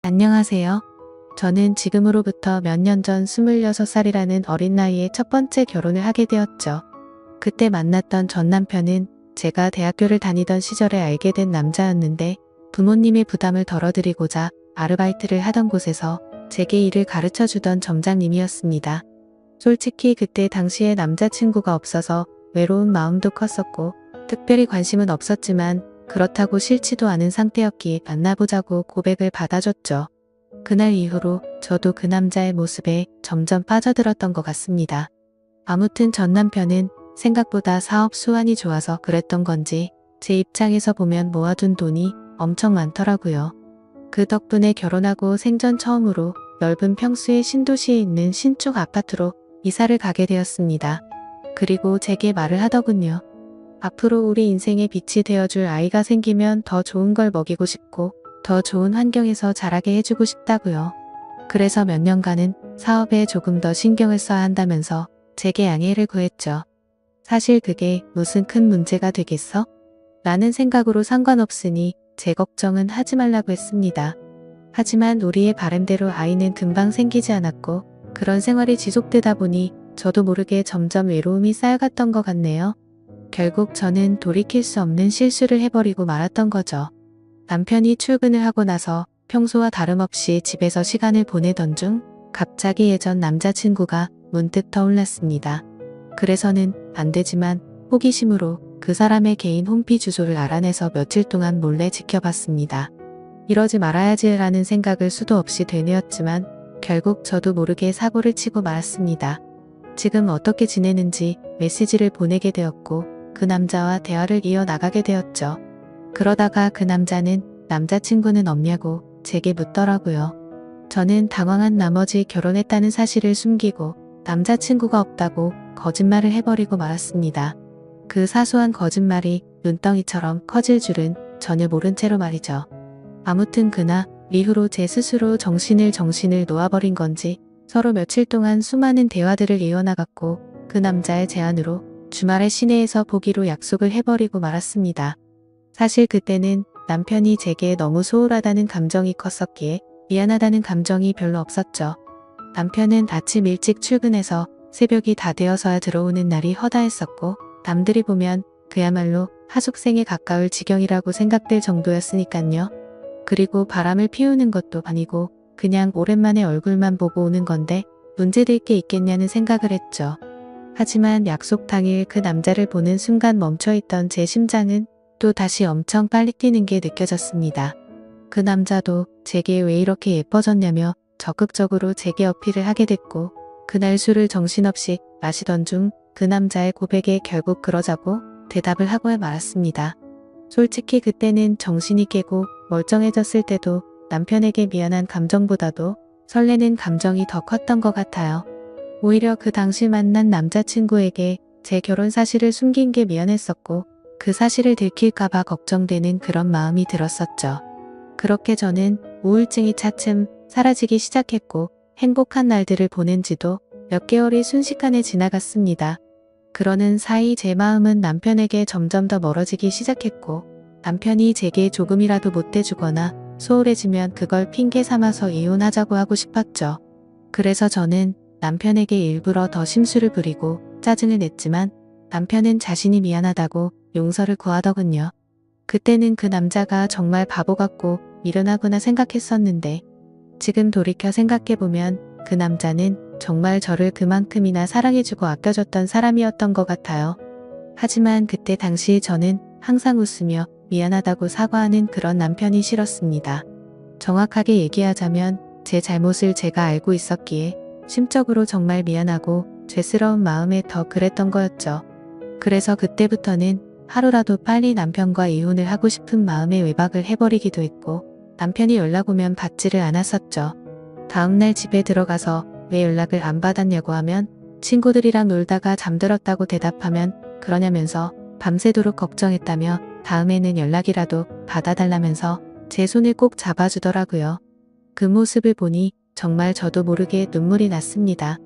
안녕하세요. 저는 지금으로부터 몇 년 전 26살이라는 어린 나이에 첫 번째 결혼을 하게 되었죠. 그때 만났던 전 남편은 제가 대학교를 다니던 시절에 알게 된 남자였는데 부모님의 부담을 덜어드리고자 아르바이트를 하던 곳에서 제게 일을 가르쳐 주던 점장님이었습니다. 솔직히 그때 당시에 남자친구가 없어서 외로운 마음도 컸었고 특별히 관심은 없었지만 그렇다고 싫지도 않은 상태였기에 만나보자고 고백을 받아줬죠. 그날 이후로 저도 그 남자의 모습에 점점 빠져들었던 것 같습니다. 아무튼 전 남편은 생각보다 사업 수완이 좋아서 그랬던 건지 제 입장에서 보면 모아둔 돈이 엄청 많더라고요. 그 덕분에 결혼하고 생전 처음으로 넓은 평수의 신도시에 있는 신축 아파트로 이사를 가게 되었습니다. 그리고 제게 말을 하더군요. 앞으로 우리 인생의 빛이 되어줄 아이가 생기면 더 좋은 걸 먹이고 싶고 더 좋은 환경에서 자라게 해주고 싶다고요. 그래서 몇 년간은 사업에 조금 더 신경을 써야 한다면서 제게 양해를 구했죠. 사실 그게 무슨 큰 문제가 되겠어? 라는 생각으로 상관없으니 제 걱정은 하지 말라고 했습니다. 하지만 우리의 바람대로 아이는 금방 생기지 않았고 그런 생활이 지속되다 보니 저도 모르게 점점 외로움이 쌓여갔던 것 같네요. 결국 저는 돌이킬 수 없는 실수를 해버리고 말았던 거죠. 남편이 출근을 하고 나서 평소와 다름없이 집에서 시간을 보내던 중 갑자기 예전 남자친구가 문득 떠올랐습니다. 그래서는 안 되지만 호기심으로 그 사람의 개인 홈피 주소를 알아내서 며칠 동안 몰래 지켜봤습니다. 이러지 말아야지 라는 생각을 수도 없이 되뇌었지만 결국 저도 모르게 사고를 치고 말았습니다. 지금 어떻게 지내는지 메시지를 보내게 되었고 그 남자와 대화를 이어나가게 되었죠. 그러다가 그 남자는 남자친구는 없냐고 제게 묻더라고요. 저는 당황한 나머지 결혼했다는 사실을 숨기고 남자친구가 없다고 거짓말을 해버리고 말았습니다. 그 사소한 거짓말이 눈덩이처럼 커질 줄은 전혀 모른 채로 말이죠. 아무튼 그날 이후로 제 스스로 정신을 놓아버린 건지 서로 며칠 동안 수많은 대화들을 이어나갔고 그 남자의 제안으로 주말에 시내에서 보기로 약속을 해버리고 말았습니다. 사실 그때는 남편이 제게 너무 소홀하다는 감정이 컸었기에 미안하다는 감정이 별로 없었죠. 남편은 아침 일찍 출근해서 새벽이 다 되어서야 들어오는 날이 허다했었고 남들이 보면 그야말로 하숙생에 가까울 지경이라고 생각될 정도였으니깐요. 그리고 바람을 피우는 것도 아니고 그냥 오랜만에 얼굴만 보고 오는 건데 문제될 게 있겠냐는 생각을 했죠. 하지만 약속 당일 그 남자를 보는 순간 멈춰있던 제 심장은 또 다시 엄청 빨리 뛰는 게 느껴졌습니다. 그 남자도 제게 왜 이렇게 예뻐졌냐며 적극적으로 제게 어필을 하게 됐고 그날 술을 정신없이 마시던 중 그 남자의 고백에 결국 그러자고 대답을 하고 말았습니다. 솔직히 그때는 정신이 깨고 멀쩡해졌을 때도 남편에게 미안한 감정보다도 설레는 감정이 더 컸던 것 같아요. 오히려 그 당시 만난 남자친구에게 제 결혼 사실을 숨긴 게 미안했었고 그 사실을 들킬까봐 걱정되는 그런 마음이 들었었죠. 그렇게 저는 우울증이 차츰 사라지기 시작했고 행복한 날들을 보낸 지도 몇 개월이 순식간에 지나갔습니다. 그러는 사이 제 마음은 남편에게 점점 더 멀어지기 시작했고 남편이 제게 조금이라도 못해주거나 소홀해지면 그걸 핑계 삼아서 이혼하자고 하고 싶었죠. 그래서 저는 남편에게 일부러 더 심술을 부리고 짜증을 냈지만 남편은 자신이 미안하다고 용서를 구하더군요. 그때는 그 남자가 정말 바보 같고 미련하구나 생각했었는데 지금 돌이켜 생각해보면 그 남자는 정말 저를 그만큼이나 사랑해주고 아껴줬던 사람이었던 것 같아요. 하지만 그때 당시 저는 항상 웃으며 미안하다고 사과하는 그런 남편이 싫었습니다. 정확하게 얘기하자면 제 잘못을 제가 알고 있었기에 심적으로 정말 미안하고 죄스러운 마음에 더 그랬던 거였죠. 그래서 그때부터는 하루라도 빨리 남편과 이혼을 하고 싶은 마음에 외박을 해버리기도 했고 남편이 연락 오면 받지를 않았었죠. 다음날 집에 들어가서 왜 연락을 안 받았냐고 하면 친구들이랑 놀다가 잠들었다고 대답하면 그러냐면서 밤새도록 걱정했다며 다음에는 연락이라도 받아달라면서 제 손을 꼭 잡아주더라고요. 그 모습을 보니 정말 저도 모르게 눈물이 났습니다.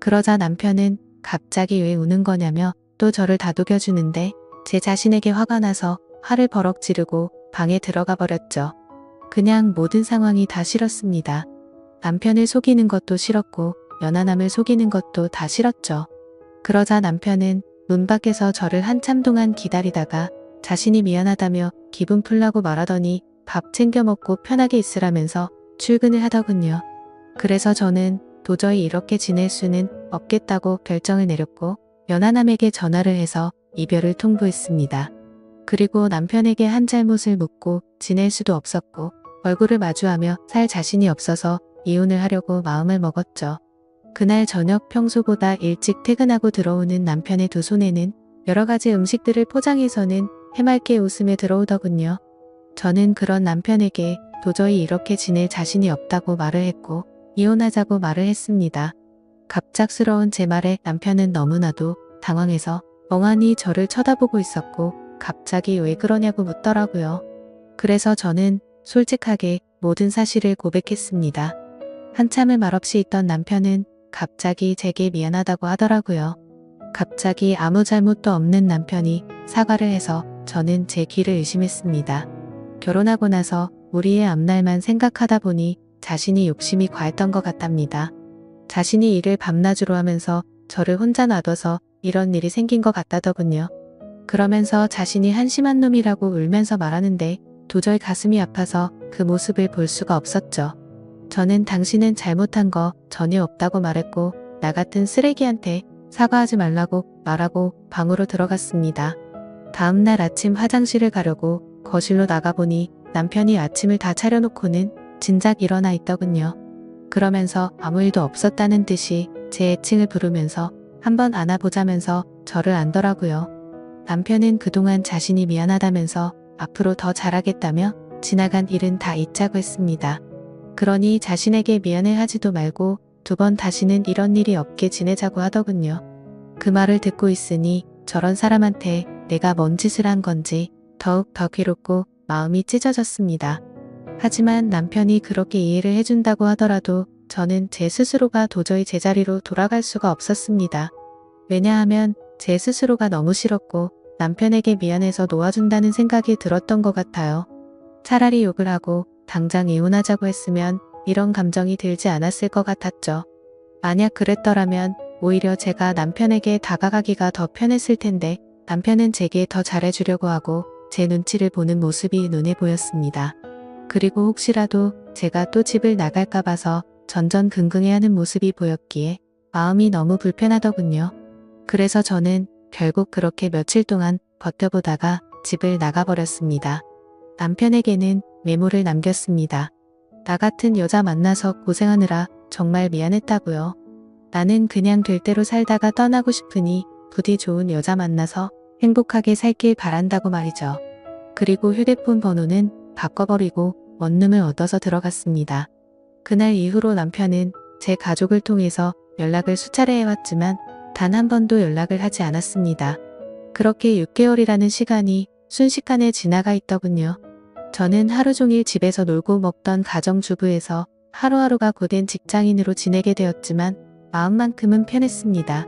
그러자 남편은 갑자기 왜 우는 거냐며 또 저를 다독여주는데 제 자신에게 화가 나서 화를 버럭 지르고 방에 들어가 버렸죠. 그냥 모든 상황이 다 싫었습니다. 남편을 속이는 것도 싫었고 연하남을 속이는 것도 다 싫었죠. 그러자 남편은 문 밖에서 저를 한참 동안 기다리다가 자신이 미안하다며 기분 풀라고 말하더니 밥 챙겨 먹고 편하게 있으라면서 출근을 하더군요. 그래서 저는 도저히 이렇게 지낼 수는 없겠다고 결정을 내렸고 연하남에게 전화를 해서 이별을 통보했습니다. 그리고 남편에게 한 잘못을 묻고 지낼 수도 없었고 얼굴을 마주하며 살 자신이 없어서 이혼을 하려고 마음을 먹었죠. 그날 저녁 평소보다 일찍 퇴근하고 들어오는 남편의 두 손에는 여러 가지 음식들을 포장해서는 해맑게 웃으며 들어오더군요. 저는 그런 남편에게 도저히 이렇게 지낼 자신이 없다고 말을 했고 이혼하자고 말을 했습니다. 갑작스러운 제 말에 남편은 너무나도 당황해서 멍하니 저를 쳐다보고 있었고 갑자기 왜 그러냐고 묻더라고요. 그래서 저는 솔직하게 모든 사실을 고백했습니다. 한참을 말없이 있던 남편은 갑자기 제게 미안하다고 하더라고요. 갑자기 아무 잘못도 없는 남편이 사과를 해서 저는 제 귀를 의심했습니다. 결혼하고 나서 우리의 앞날만 생각하다 보니 자신이 욕심이 과했던 것 같답니다. 자신이 일을 밤낮으로 하면서 저를 혼자 놔둬서 이런 일이 생긴 것 같다더군요. 그러면서 자신이 한심한 놈이라고 울면서 말하는데 도저히 가슴이 아파서 그 모습을 볼 수가 없었죠. 저는 당신은 잘못한 거 전혀 없다고 말했고 나 같은 쓰레기한테 사과하지 말라고 말하고 방으로 들어갔습니다. 다음날 아침 화장실을 가려고 거실로 나가보니 남편이 아침을 다 차려놓고는 진작 일어나 있더군요. 그러면서 아무 일도 없었다는 듯이 제 애칭을 부르면서 한번 안아보자면서 저를 안더라고요. 남편은 그동안 자신이 미안하다면서 앞으로 더 잘하겠다며 지나간 일은 다 잊자고 했습니다. 그러니 자신에게 미안해 하지도 말고 두 번 다시는 이런 일이 없게 지내자고 하더군요. 그 말을 듣고 있으니 저런 사람한테 내가 뭔 짓을 한 건지 더욱 더 괴롭고 마음이 찢어졌습니다. 하지만 남편이 그렇게 이해를 해준다고 하더라도 저는 제 스스로가 도저히 제자리로 돌아갈 수가 없었습니다. 왜냐하면 제 스스로가 너무 싫었고 남편에게 미안해서 놓아준다는 생각이 들었던 것 같아요. 차라리 욕을 하고 당장 이혼하자고 했으면 이런 감정이 들지 않았을 것 같았죠. 만약 그랬더라면 오히려 제가 남편에게 다가가기가 더 편했을 텐데 남편은 제게 더 잘해주려고 하고 제 눈치를 보는 모습이 눈에 보였습니다. 그리고 혹시라도 제가 또 집을 나갈까 봐서 전전긍긍해하는 모습이 보였기에 마음이 너무 불편하더군요. 그래서 저는 결국 그렇게 며칠 동안 버텨보다가 집을 나가버렸습니다. 남편에게는 메모를 남겼습니다. 나 같은 여자 만나서 고생하느라 정말 미안했다고요. 나는 그냥 될 대로 살다가 떠나고 싶으니 부디 좋은 여자 만나서 행복하게 살길 바란다고 말이죠. 그리고 휴대폰 번호는 바꿔버리고 원룸을 얻어서 들어갔습니다. 그날 이후로 남편은 제 가족을 통해서 연락을 수차례 해왔지만 단 한 번도 연락을 하지 않았습니다. 그렇게 6개월이라는 시간이 순식간에 지나가 있더군요. 저는 하루 종일 집에서 놀고 먹던 가정주부에서 하루하루가 고된 직장인으로 지내게 되었지만 마음만큼은 편했습니다.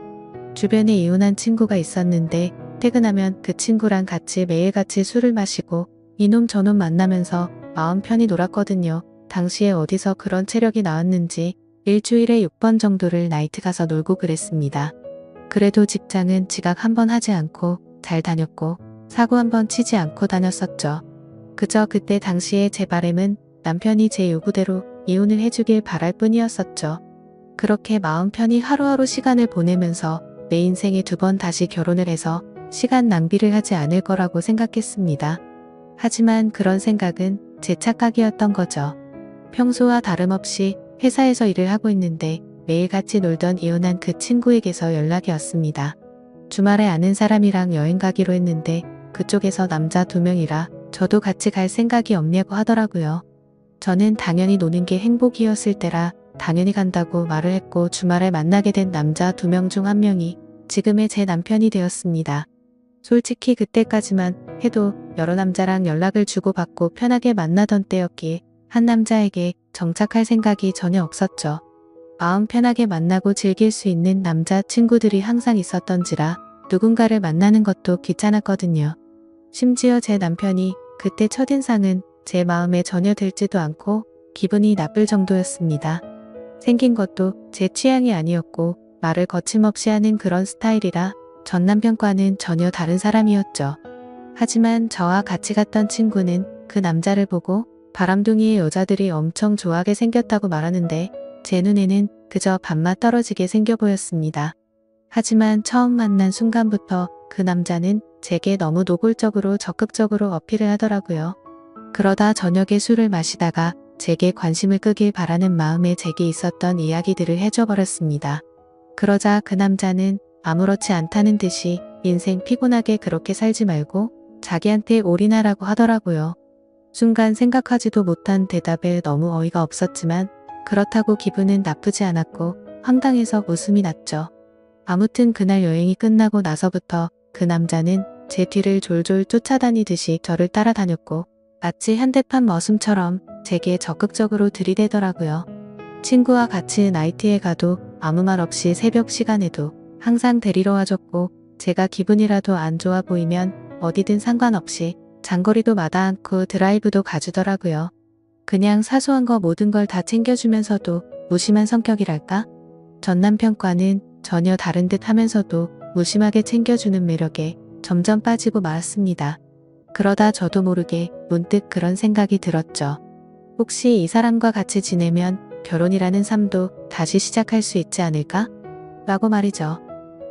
주변에 이혼한 친구가 있었는데 퇴근하면 그 친구랑 같이 매일같이 술을 마시고 이놈 저놈 만나면서 마음 편히 놀았거든요. 당시에 어디서 그런 체력이 나왔는지 일주일에 6번 정도를 나이트 가서 놀고 그랬습니다. 그래도 직장은 지각 한 번 하지 않고 잘 다녔고 사고 한 번 치지 않고 다녔었죠. 그저 그때 당시에 제 바람은 남편이 제 요구대로 이혼을 해주길 바랄 뿐이었었죠. 그렇게 마음 편히 하루하루 시간을 보내면서 내 인생에 두 번 다시 결혼을 해서 시간 낭비를 하지 않을 거라고 생각했습니다. 하지만 그런 생각은 제 착각이었던 거죠. 평소와 다름없이 회사에서 일을 하고 있는데 매일 같이 놀던 이혼한 그 친구에게서 연락이 왔습니다. 주말에 아는 사람이랑 여행 가기로 했는데 그쪽에서 남자 2명이라 저도 같이 갈 생각이 없냐고 하더라고요. 저는 당연히 노는 게 행복이었을 때라 당연히 간다고 말을 했고 주말에 만나게 된 남자 2명 중 한 명이 지금의 제 남편이 되었습니다. 솔직히 그때까지만 해도 여러 남자랑 연락을 주고받고 편하게 만나던 때였기에 한 남자에게 정착할 생각이 전혀 없었죠. 마음 편하게 만나고 즐길 수 있는 남자 친구들이 항상 있었던지라 누군가를 만나는 것도 귀찮았거든요. 심지어 제 남편이 그때 첫인상은 제 마음에 전혀 들지도 않고 기분이 나쁠 정도였습니다. 생긴 것도 제 취향이 아니었고 말을 거침없이 하는 그런 스타일이라 전 남편과는 전혀 다른 사람이었죠. 하지만 저와 같이 갔던 친구는 그 남자를 보고 바람둥이의 여자들이 엄청 좋아하게 생겼다고 말하는데 제 눈에는 그저 밥맛 떨어지게 생겨 보였습니다. 하지만 처음 만난 순간부터 그 남자는 제게 너무 노골적으로 적극적으로 어필을 하더라고요. 그러다 저녁에 술을 마시다가 제게 관심을 끄길 바라는 마음에 제게 있었던 이야기들을 해줘 버렸습니다. 그러자 그 남자는 아무렇지 않다는 듯이 인생 피곤하게 그렇게 살지 말고 자기한테 올인하라고 하더라고요. 순간 생각하지도 못한 대답에 너무 어이가 없었지만 그렇다고 기분은 나쁘지 않았고 황당해서 웃음이 났죠. 아무튼 그날 여행이 끝나고 나서부터 그 남자는 제 뒤를 졸졸 쫓아다니듯이 저를 따라다녔고 마치 현대판 머슴처럼 제게 적극적으로 들이대더라고요. 친구와 같이 나이트에 가도 아무 말 없이 새벽 시간에도 항상 데리러 와줬고 제가 기분이라도 안 좋아 보이면 어디든 상관없이 장거리도 마다 않고 드라이브도 가주더라고요. 그냥 사소한 거 모든 걸 다 챙겨주면서도 무심한 성격이랄까? 전 남편과는 전혀 다른 듯 하면서도 무심하게 챙겨주는 매력에 점점 빠지고 말았습니다. 그러다 저도 모르게 문득 그런 생각이 들었죠. 혹시 이 사람과 같이 지내면 결혼이라는 삶도 다시 시작할 수 있지 않을까? 라고 말이죠.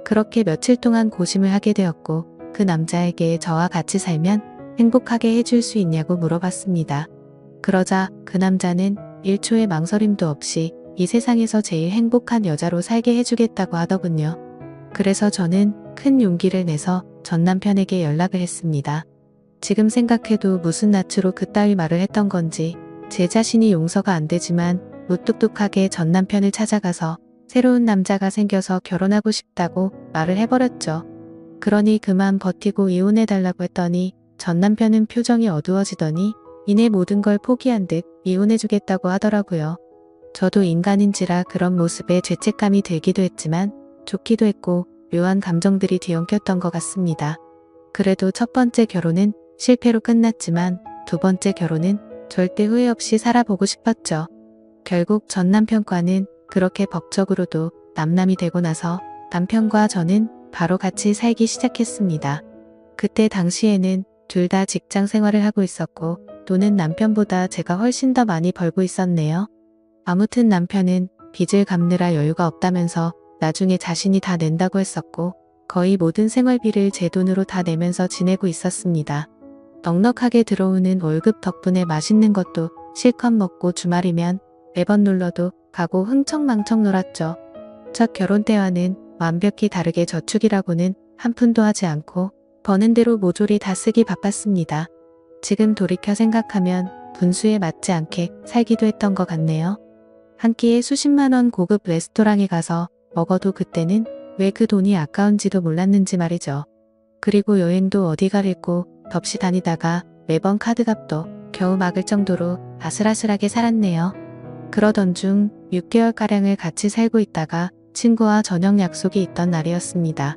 그렇게 며칠 동안 고심을 하게 되었고 그 남자에게 저와 같이 살면 행복하게 해줄 수 있냐고 물어봤습니다. 그러자 그 남자는 1초의 망설임도 없이 이 세상에서 제일 행복한 여자로 살게 해주겠다고 하더군요. 그래서 저는 큰 용기를 내서 전 남편에게 연락을 했습니다. 지금 생각해도 무슨 낯으로 그따위 말을 했던 건지 제 자신이 용서가 안 되지만 무뚝뚝하게 전 남편을 찾아가서 새로운 남자가 생겨서 결혼하고 싶다고 말을 해버렸죠. 그러니 그만 버티고 이혼해달라고 했더니 전 남편은 표정이 어두워지더니 이내 모든 걸 포기한 듯 이혼해주겠다고 하더라고요. 저도 인간인지라 그런 모습에 죄책감이 들기도 했지만 좋기도 했고 묘한 감정들이 뒤엉켰던 것 같습니다. 그래도 첫 번째 결혼은 실패로 끝났지만 두 번째 결혼은 절대 후회 없이 살아보고 싶었죠. 결국 전 남편과는 그렇게 법적으로도 남남이 되고 나서 남편과 저는 바로 같이 살기 시작했습니다. 그때 당시에는 둘 다 직장 생활을 하고 있었고 돈은 남편보다 제가 훨씬 더 많이 벌고 있었네요. 아무튼 남편은 빚을 갚느라 여유가 없다면서 나중에 자신이 다 낸다고 했었고 거의 모든 생활비를 제 돈으로 다 내면서 지내고 있었습니다. 넉넉하게 들어오는 월급 덕분에 맛있는 것도 실컷 먹고 주말이면 매번 놀러도 가고 흥청망청 놀았죠. 첫 결혼 때와는 완벽히 다르게 저축이라고는 한 푼도 하지 않고 버는 대로 모조리 다 쓰기 바빴습니다. 지금 돌이켜 생각하면 분수에 맞지 않게 살기도 했던 것 같네요. 한 끼에 수십만 원 고급 레스토랑에 가서 먹어도 그때는 왜 그 돈이 아까운지도 몰랐는지 말이죠. 그리고 여행도 어디가 잃고 덥시 다니다가 매번 카드값도 겨우 막을 정도로 아슬아슬하게 살았네요. 그러던 중 6개월가량을 같이 살고 있다가 친구와 저녁 약속이 있던 날이었습니다.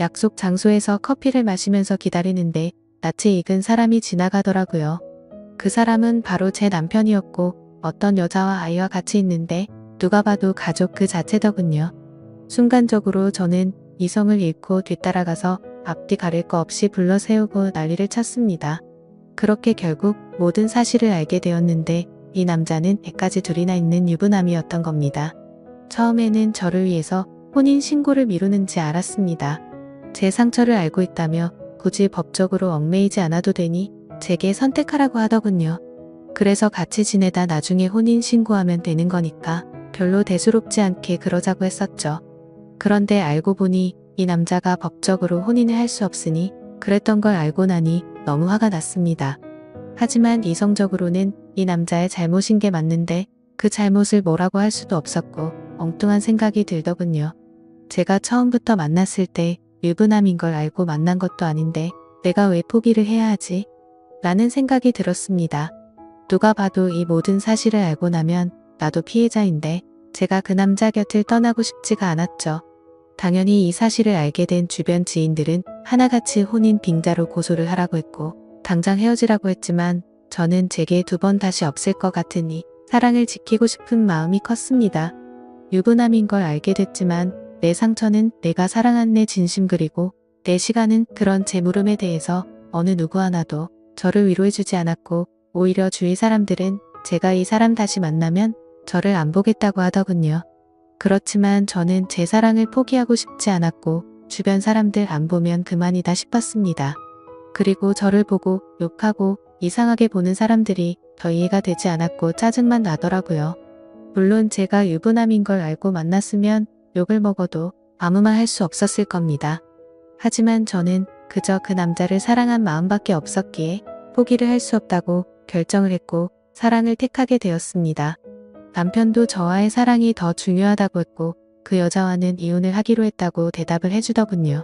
약속 장소에서 커피를 마시면서 기다리는데 낯이 익은 사람이 지나가더라고요. 그 사람은 바로 제 남편이었고 어떤 여자와 아이와 같이 있는데 누가 봐도 가족 그 자체더군요. 순간적으로 저는 이성을 잃고 뒤따라가서 앞뒤 가릴 거 없이 불러 세우고 난리를 쳤습니다. 그렇게 결국 모든 사실을 알게 되었는데 이 남자는 애까지 둘이나 있는 유부남이었던 겁니다. 처음에는 저를 위해서 혼인 신고를 미루는지 알았습니다. 제 상처를 알고 있다며 굳이 법적으로 얽매이지 않아도 되니 제게 선택하라고 하더군요. 그래서 같이 지내다 나중에 혼인 신고하면 되는 거니까 별로 대수롭지 않게 그러자고 했었죠. 그런데 알고 보니 이 남자가 법적으로 혼인을 할 수 없으니 그랬던 걸 알고 나니 너무 화가 났습니다. 하지만 이성적으로는 이 남자의 잘못인 게 맞는데 그 잘못을 뭐라고 할 수도 없었고 엉뚱한 생각이 들더군요. 제가 처음부터 만났을 때 유부남인 걸 알고 만난 것도 아닌데 내가 왜 포기를 해야 하지? 라는 생각이 들었습니다. 누가 봐도 이 모든 사실을 알고 나면 나도 피해자인데 제가 그 남자 곁을 떠나고 싶지가 않았죠. 당연히 이 사실을 알게 된 주변 지인들은 하나같이 혼인 빙자로 고소를 하라고 했고 당장 헤어지라고 했지만 저는 제게 두 번 다시 없을 것 같으니 사랑을 지키고 싶은 마음이 컸습니다. 유부남인 걸 알게 됐지만 내 상처는 내가 사랑한 내 진심 그리고 내 시간은 그런 제 물음에 대해서 어느 누구 하나도 저를 위로해주지 않았고 오히려 주위 사람들은 제가 이 사람 다시 만나면 저를 안 보겠다고 하더군요. 그렇지만 저는 제 사랑을 포기하고 싶지 않았고 주변 사람들 안 보면 그만이다 싶었습니다. 그리고 저를 보고 욕하고 이상하게 보는 사람들이 더 이해가 되지 않았고 짜증만 나더라고요. 물론 제가 유부남인 걸 알고 만났으면 욕을 먹어도 아무 말 할 수 없었을 겁니다. 하지만 저는 그저 그 남자를 사랑한 마음밖에 없었기에 포기를 할 수 없다고 결정을 했고 사랑을 택하게 되었습니다. 남편도 저와의 사랑이 더 중요하다고 했고 그 여자와는 이혼을 하기로 했다고 대답을 해주더군요.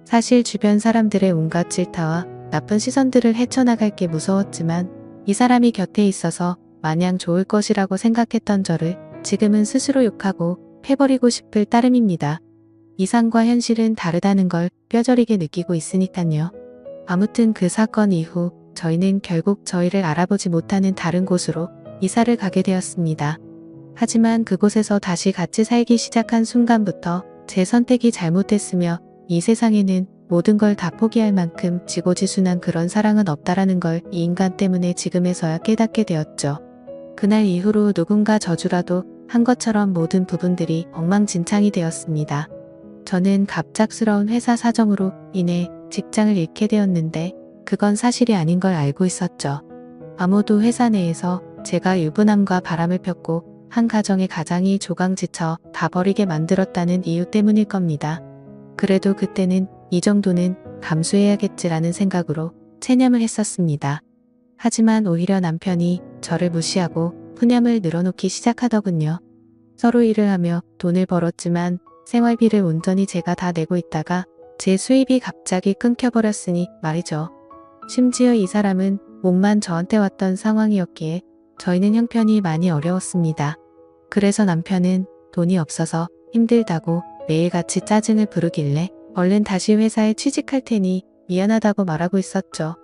사실 주변 사람들의 온갖 질타와 나쁜 시선들을 헤쳐나갈 게 무서웠지만 이 사람이 곁에 있어서 마냥 좋을 것이라고 생각했던 저를 지금은 스스로 욕하고 패버리고 싶을 따름입니다. 이상과 현실은 다르다는 걸 뼈저리게 느끼고 있으니깐요. 아무튼 그 사건 이후 저희는 결국 저희를 알아보지 못하는 다른 곳으로 이사를 가게 되었습니다. 하지만 그곳에서 다시 같이 살기 시작한 순간부터 제 선택이 잘못됐으며 이 세상에는 모든 걸 다 포기할 만큼 지고지순한 그런 사랑은 없다라는 걸 이 인간 때문에 지금에서야 깨닫게 되었죠. 그날 이후로 누군가 저주라도 한 것처럼 모든 부분들이 엉망진창이 되었습니다. 저는 갑작스러운 회사 사정으로 인해 직장을 잃게 되었는데 그건 사실이 아닌 걸 알고 있었죠. 아무도 회사 내에서 제가 유부남과 바람을 폈고 한 가정의 가장이 조강지쳐 다 버리게 만들었다는 이유 때문일 겁니다. 그래도 그때는 이 정도는 감수해야겠지라는 생각으로 체념을 했었습니다. 하지만 오히려 남편이 저를 무시하고 푸념을 늘어놓기 시작하더군요. 서로 일을 하며 돈을 벌었지만 생활비를 온전히 제가 다 내고 있다가 제 수입이 갑자기 끊겨버렸으니 말이죠. 심지어 이 사람은 몸만 저한테 왔던 상황이었기에 저희는 형편이 많이 어려웠습니다. 그래서 남편은 돈이 없어서 힘들다고 매일같이 짜증을 부르길래 얼른 다시 회사에 취직할 테니 미안하다고 말하고 있었죠.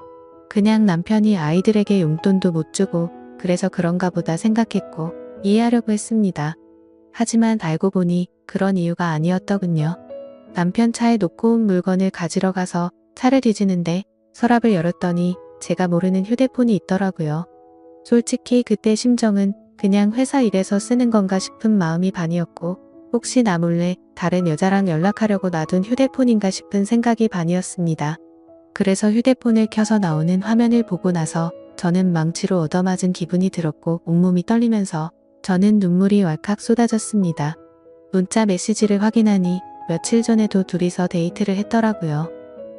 그냥 남편이 아이들에게 용돈도 못 주고 그래서 그런가 보다 생각했고 이해하려고 했습니다. 하지만 알고 보니 그런 이유가 아니었더군요. 남편 차에 놓고 온 물건을 가지러 가서 차를 뒤지는데 서랍을 열었더니 제가 모르는 휴대폰이 있더라고요. 솔직히 그때 심정은 그냥 회사 일에서 쓰는 건가 싶은 마음이 반이었고 혹시 나 몰래 다른 여자랑 연락하려고 놔둔 휴대폰인가 싶은 생각이 반이었습니다. 그래서 휴대폰을 켜서 나오는 화면을 보고 나서 저는 망치로 얻어맞은 기분이 들었고 온몸이 떨리면서 저는 눈물이 왈칵 쏟아졌습니다. 문자 메시지를 확인하니 며칠 전에도 둘이서 데이트를 했더라고요.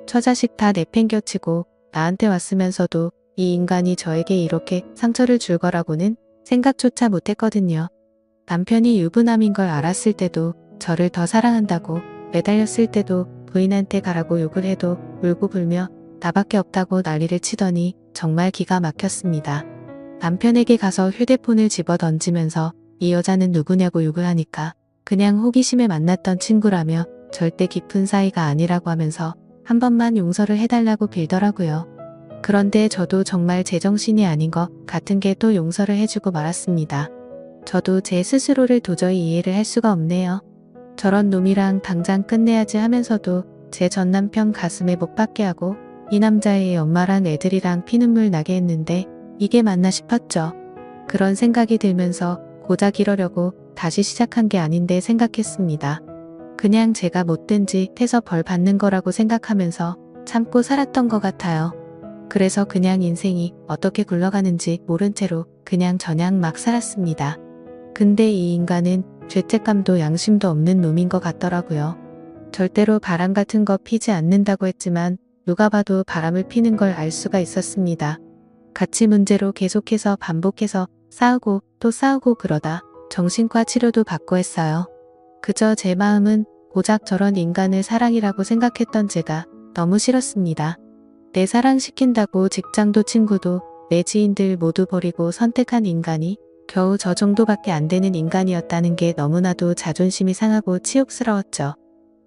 처자식 다 내팽겨치고 나한테 왔으면서도 이 인간이 저에게 이렇게 상처를 줄 거라고는 생각조차 못했거든요. 남편이 유부남인 걸 알았을 때도 저를 더 사랑한다고 매달렸을 때도 부인한테 가라고 욕을 해도 울고 불며 나밖에 없다고 난리를 치더니 정말 기가 막혔습니다. 남편에게 가서 휴대폰을 집어 던지면서 이 여자는 누구냐고 욕을 하니까 그냥 호기심에 만났던 친구라며 절대 깊은 사이가 아니라고 하면서 한 번만 용서를 해달라고 빌더라고요. 그런데 저도 정말 제정신이 아닌 것 같은 게 또 용서를 해주고 말았습니다. 저도 제 스스로를 도저히 이해를 할 수가 없네요. 저런 놈이랑 당장 끝내야지 하면서도 제 전남편 가슴에 못 박게 하고 이 남자의 엄마랑 애들이랑 피눈물 나게 했는데 이게 맞나 싶었죠. 그런 생각이 들면서 고작 이러려고 다시 시작한 게 아닌데 생각했습니다. 그냥 제가 못된 짓 해서 벌 받는 거라고 생각하면서 참고 살았던 것 같아요. 그래서 그냥 인생이 어떻게 굴러가는지 모른 채로 그냥 막 살았습니다. 근데 이 인간은 죄책감도 양심도 없는 놈인 것 같더라고요. 절대로 바람 같은 거 피지 않는다고 했지만 누가 봐도 바람을 피는 걸 알 수가 있었습니다. 가치 문제로 계속해서 반복해서 싸우고 또 싸우고 그러다 정신과 치료도 받고 했어요. 그저 제 마음은 고작 저런 인간을 사랑이라고 생각했던 제가 너무 싫었습니다. 내 사랑시킨다고 직장도 친구도 내 지인들 모두 버리고 선택한 인간이 겨우 저 정도밖에 안 되는 인간이었다는 게 너무나도 자존심이 상하고 치욕스러웠죠.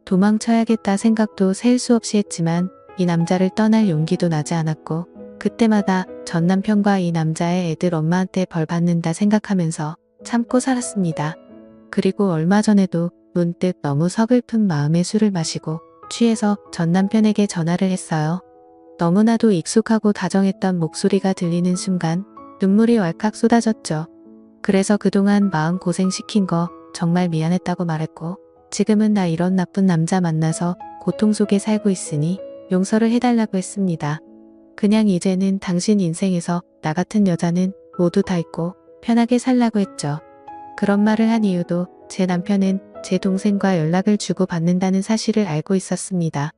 도망쳐야겠다 생각도 셀 수 없이 했지만 이 남자를 떠날 용기도 나지 않았고 그때마다 전 남편과 이 남자의 애들 엄마한테 벌 받는다 생각하면서 참고 살았습니다. 그리고 얼마 전에도 문득 너무 서글픈 마음에 술을 마시고 취해서 전 남편에게 전화를 했어요. 너무나도 익숙하고 다정했던 목소리가 들리는 순간 눈물이 왈칵 쏟아졌죠. 그래서 그동안 마음 고생시킨 거 정말 미안했다고 말했고, 지금은 나 이런 나쁜 남자 만나서 고통 속에 살고 있으니 용서를 해달라고 했습니다. 그냥 이제는 당신 인생에서 나 같은 여자는 모두 다 있고 편하게 살라고 했죠. 그런 말을 한 이유도 제 남편은 제 동생과 연락을 주고 받는다는 사실을 알고 있었습니다.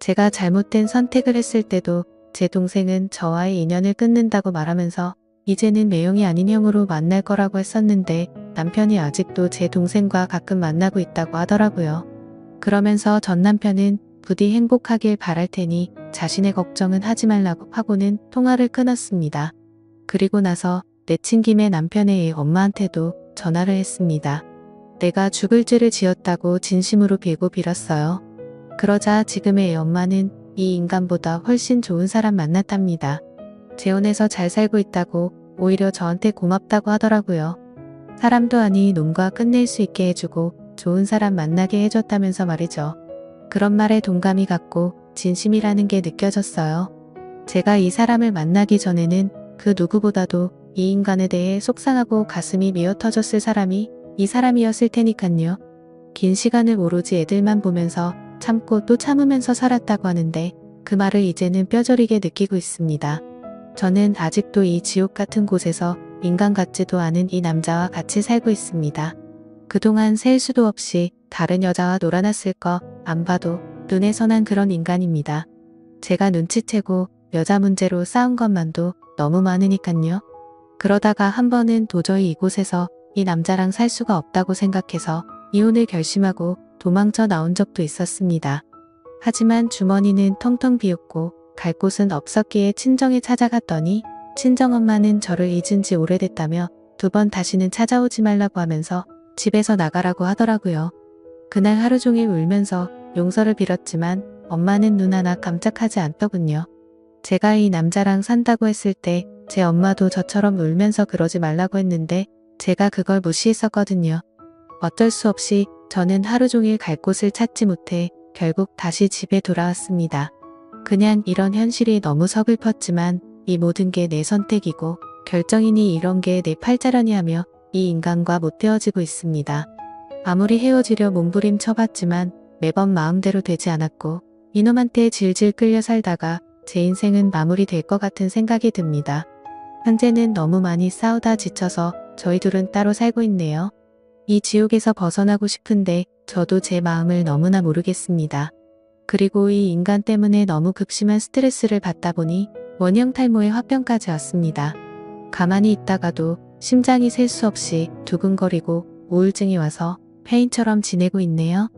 제가 잘못된 선택을 했을 때도 제 동생은 저와의 인연을 끊는다고 말하면서 이제는 매형이 아닌 형으로 만날 거라고 했었는데 남편이 아직도 제 동생과 가끔 만나고 있다고 하더라고요. 그러면서 전 남편은 부디 행복하길 바랄 테니 자신의 걱정은 하지 말라고 하고는 통화를 끊었습니다. 그리고 나서 내친 김에 남편의 애 엄마한테도 전화를 했습니다. 내가 죽을 죄를 지었다고 진심으로 빌고 빌었어요. 그러자 지금의 애 엄마는 이 인간보다 훨씬 좋은 사람 만났답니다. 재혼해서 잘 살고 있다고 오히려 저한테 고맙다고 하더라고요. 사람도 아니 놈과 끝낼 수 있게 해주고 좋은 사람 만나게 해줬다면서 말이죠. 그런 말에 동감이 갔고 진심이라는 게 느껴졌어요. 제가 이 사람을 만나기 전에는 그 누구보다도 이 인간에 대해 속상하고 가슴이 미어 터졌을 사람이 이 사람이었을 테니깐요. 긴 시간을 오로지 애들만 보면서 참고 또 참으면서 살았다고 하는데 그 말을 이제는 뼈저리게 느끼고 있습니다. 저는 아직도 이 지옥 같은 곳에서 인간 같지도 않은 이 남자와 같이 살고 있습니다. 그동안 셀 수도 없이 다른 여자와 놀아났을 거 안 봐도 눈에 선한 그런 인간입니다. 제가 눈치채고 여자 문제로 싸운 것만도 너무 많으니깐요. 그러다가 한 번은 도저히 이곳에서 이 남자랑 살 수가 없다고 생각해서 이혼을 결심하고 도망쳐 나온 적도 있었습니다. 하지만 주머니는 텅텅 비었고 갈 곳은 없었기에 친정에 찾아갔더니 친정엄마는 저를 잊은 지 오래됐다며 2번 다시는 찾아오지 말라고 하면서 집에서 나가라고 하더라고요. 그날 하루 종일 울면서 용서를 빌었지만 엄마는 눈 하나 깜짝하지 않더군요. 제가 이 남자랑 산다고 했을 때 제 엄마도 저처럼 울면서 그러지 말라고 했는데 제가 그걸 무시했었거든요. 어쩔 수 없이 저는 하루 종일 갈 곳을 찾지 못해 결국 다시 집에 돌아왔습니다. 그냥 이런 현실이 너무 서글펐지만 이 모든 게 내 선택이고 결정이니 이런 게 내 팔자라니 하며 이 인간과 못 헤어지고 있습니다. 아무리 헤어지려 몸부림쳐봤지만 매번 마음대로 되지 않았고 이놈한테 질질 끌려 살다가 제 인생은 마무리될 것 같은 생각이 듭니다. 현재는 너무 많이 싸우다 지쳐서 저희 둘은 따로 살고 있네요. 이 지옥에서 벗어나고 싶은데 저도 제 마음을 너무나 모르겠습니다. 그리고 이 인간 때문에 너무 극심한 스트레스를 받다 보니 원형 탈모에 화병까지 왔습니다. 가만히 있다가도 심장이 셀 수 없이 두근거리고 우울증이 와서 폐인처럼 지내고 있네요.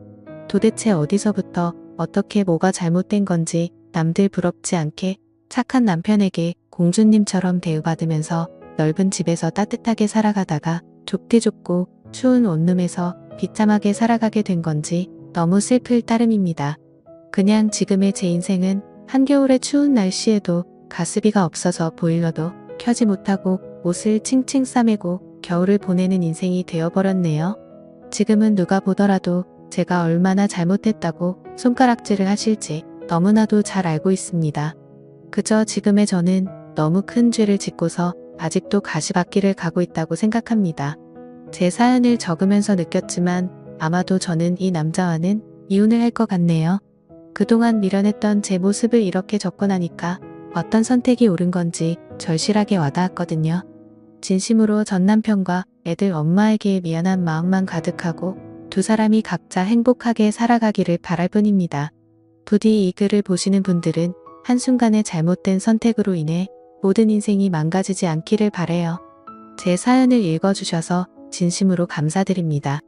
도대체 어디서부터 어떻게 뭐가 잘못된 건지 남들 부럽지 않게 착한 남편에게 공주님처럼 대우받으면서 넓은 집에서 따뜻하게 살아가다가 좁디 좁고 추운 원룸에서 비참하게 살아가게 된 건지 너무 슬플 따름입니다. 그냥 지금의 제 인생은 한겨울의 추운 날씨에도 가스비가 없어서 보일러도 켜지 못하고 옷을 칭칭 싸매고 겨울을 보내는 인생이 되어버렸네요. 지금은 누가 보더라도 제가 얼마나 잘못했다고 손가락질을 하실지 너무나도 잘 알고 있습니다. 그저 지금의 저는 너무 큰 죄를 짓고서 아직도 가시밭길을 가고 있다고 생각합니다. 제 사연을 적으면서 느꼈지만 아마도 저는 이 남자와는 이혼을 할 것 같네요. 그동안 미련했던 제 모습을 이렇게 적고 나니까 어떤 선택이 옳은 건지 절실하게 와닿았거든요. 진심으로 전 남편과 애들 엄마에게 미안한 마음만 가득하고 두 사람이 각자 행복하게 살아가기를 바랄 뿐입니다. 부디 이 글을 보시는 분들은 한순간의 잘못된 선택으로 인해 모든 인생이 망가지지 않기를 바라요. 제 사연을 읽어주셔서 진심으로 감사드립니다.